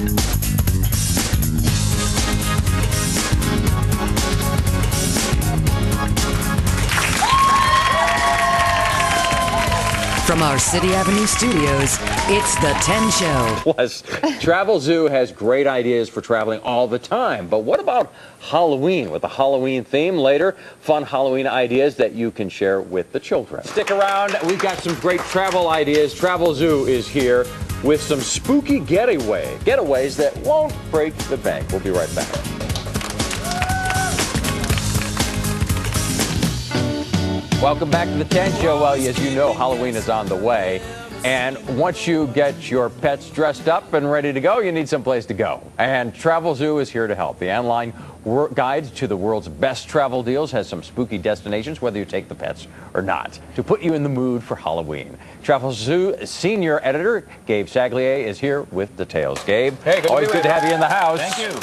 From our City Avenue studios, it's The 10 Show. Plus, Travel Zoo has great ideas for traveling all the time. But what about Halloween? With a Halloween theme later, fun Halloween ideas that you can share with the children. Stick around. We've got some great travel ideas. Travel Zoo is here with some spooky getaways that won't break the bank. We'll be right back. Welcome back to the 10 Show. Well, as you know, Halloween is on the way. And once you get your pets dressed up and ready to go, you need someplace to go. And Travel Zoo is here to help. The online guide to the world's best travel deals has some spooky destinations, whether you take the pets or not, to put you in the mood for Halloween. Travel Zoo senior editor Gabe Saglier is here with details. Gabe, hey, always good to have you in the house. Thank you.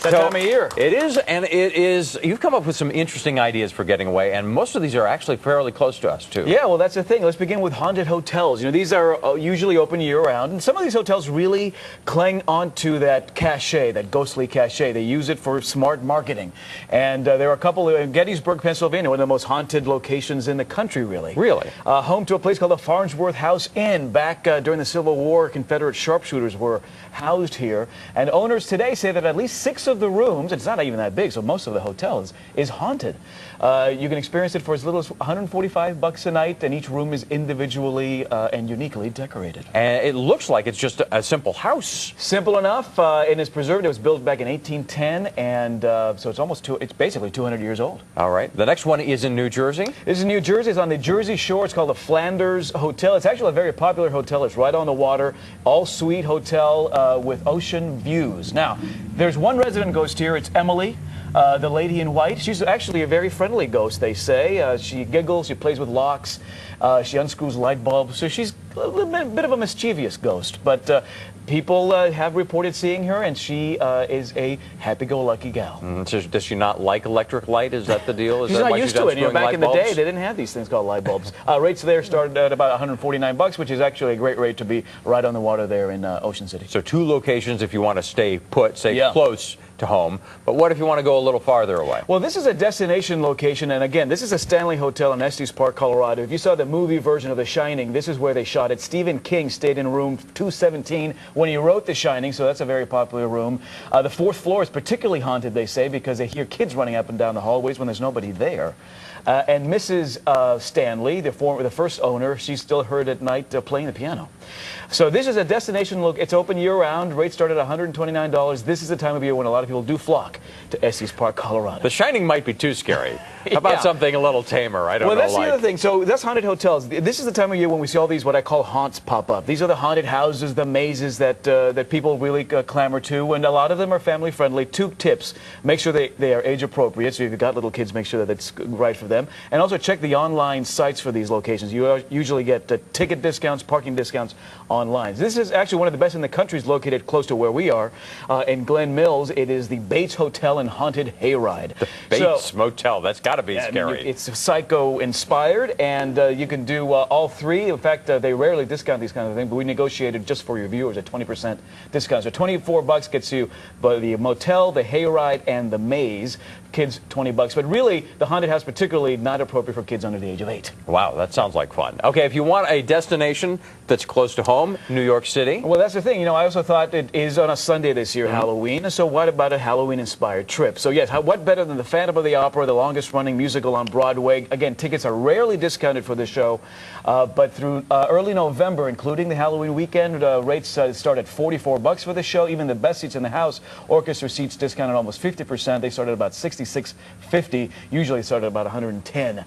That time of year. It is, and it is. You've come up with some interesting ideas for getting away, and most of these are actually fairly close to us, too. Yeah, well, that's the thing. Let's begin with haunted hotels. You know, these are usually open year-round, and some of these hotels really cling onto that cachet, that ghostly cachet. They use it for smart marketing. And there are a couple in Gettysburg, Pennsylvania, one of the most haunted locations in the country, really. Really? Home to a place called the Farnsworth House Inn. Back during the Civil War, Confederate sharpshooters were housed here. And owners today say that at least 6 of the rooms, it's not even that big, so most of the hotels is haunted. You can experience it for as little as $145 a night, and each room is individually and uniquely decorated. And it looks like it's just a simple house. Simple enough, and it's preserved. It was built back in 1810, and so it's basically 200 years old. All right. The next one is in New Jersey. This is New Jersey. It's on the Jersey Shore. It's called the Flanders Hotel. It's actually a very popular hotel. It's right on the water, all-suite hotel with ocean views. Now, there's one resident ghost here. It's Emily, the lady in white. She's actually a very friendly ghost, they say. She giggles, she plays with locks, she unscrews light bulbs. So she's a little bit of a mischievous ghost. But people have reported seeing her, and she is a happy-go-lucky gal. Does she not like electric light? Is that the deal? She's not used to it. You know, back in the day, they didn't have these things called light bulbs. Rates there started at about $149, which is actually a great rate to be right on the water there in Ocean City. So 2 locations if you want to stay put, close to home. But what if you want to go a little farther away? Well, this is a destination location, and again, this is a Stanley Hotel in Estes Park, Colorado. If you saw the movie version of The Shining, this is where they shot it. Stephen King stayed in room 217 when he wrote The Shining, so that's a very popular room. The 4th floor is particularly haunted, they say, because they hear kids running up and down the hallways when there's nobody there. And Mrs. Stanley, the first owner, she's still heard at night playing the piano. So this is a destination look. It's open year-round. Rates start at $129. This is the time of year when a lot of people do flock to Estes Park, Colorado. The Shining might be too scary. How about something a little tamer? I don't know. Well, that's the other thing. So that's haunted hotels. This is the time of year when we see all these what I call haunts pop up. These are the haunted houses, the mazes that that people really clamor to, and a lot of them are family-friendly. 2 tips. Make sure they are age-appropriate. So if you've got little kids, make sure that it's right for them. And also check the online sites for these locations. You usually get ticket discounts, parking discounts online. This is actually one of the best in the country. It's located close to where we are in Glen Mills. It is the Bates Hotel and Haunted Hayride. The Bates Motel. That's got to be scary. It's psycho-inspired, and you can do all 3. In fact, they rarely discount these kinds of things, but we negotiated just for your viewers a 20% discount. So $24 gets you the motel, the hayride, and the maze. Kids, $20. But really, the haunted house particularly not appropriate for kids under the age of 8. Wow, that sounds like fun. Okay, if you want a destination that's close to home, New York City. Well, that's the thing. You know, I also thought it is on a Sunday this year, Halloween. So what about a Halloween-inspired trip? So yes, what better than the Phantom of the Opera, the longest-running musical on Broadway? Again, tickets are rarely discounted for this show, but through early November, including the Halloween weekend, rates start at $44 for the show. Even the best seats in the house, orchestra seats discounted almost 50%. They start at about $66.50. Usually start at about $110.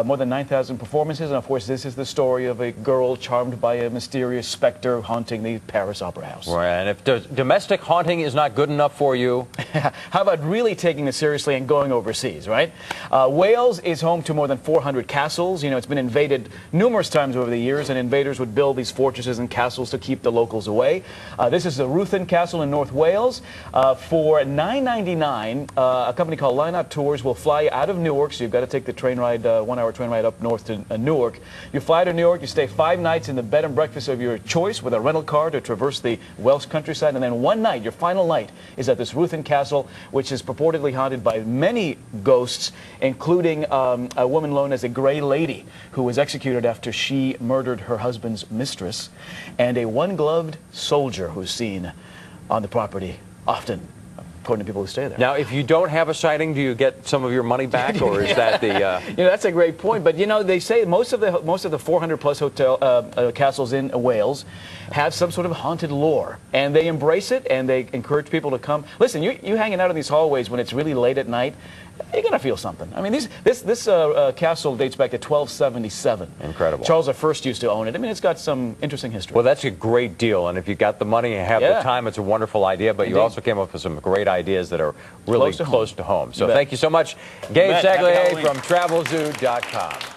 More than 9,000 performances, and of course, this is the story of a girl charmed by a mysterious specter haunting the Paris Opera House. Right, and if domestic haunting is not good enough for you, How about really taking this seriously and going overseas, right? Wales is home to more than 400 castles. You know, it's been invaded numerous times over the years, and invaders would build these fortresses and castles to keep the locals away. This is the Ruthin Castle in North Wales. For $9.99, a company called Line Out Tours will fly you out of Newark, so you've got to take the train ride, 1-hour train ride up north to Newark. You fly to Newark, you stay 5 nights in the bed and breakfast of your choice with a rental car to traverse the Welsh countryside, and then one night, your final night, is at this Ruthin Castle, which is purportedly haunted by many ghosts, including a woman known as a Grey Lady, who was executed after she murdered her husband's mistress, and a one-gloved soldier who's seen on the property often, according to people who stay there. Now, if you don't have a sighting, do you get some of your money back, or is that the? You know, that's a great point. But you know, they say most of the 400-plus hotel castles in Wales have some sort of haunted lore, and they embrace it, and they encourage people to come. Listen, you hanging out in these hallways when it's really late at night, you're gonna feel something. I mean, this castle dates back to 1277. Incredible. Charles I used to own it. I mean, it's got some interesting history. Well, that's a great deal, and if you got the money and have the time, it's a wonderful idea. But you also came up with some great ideas that are really close to home. So thank you so much, Gabe Saglier from TravelZoo.com.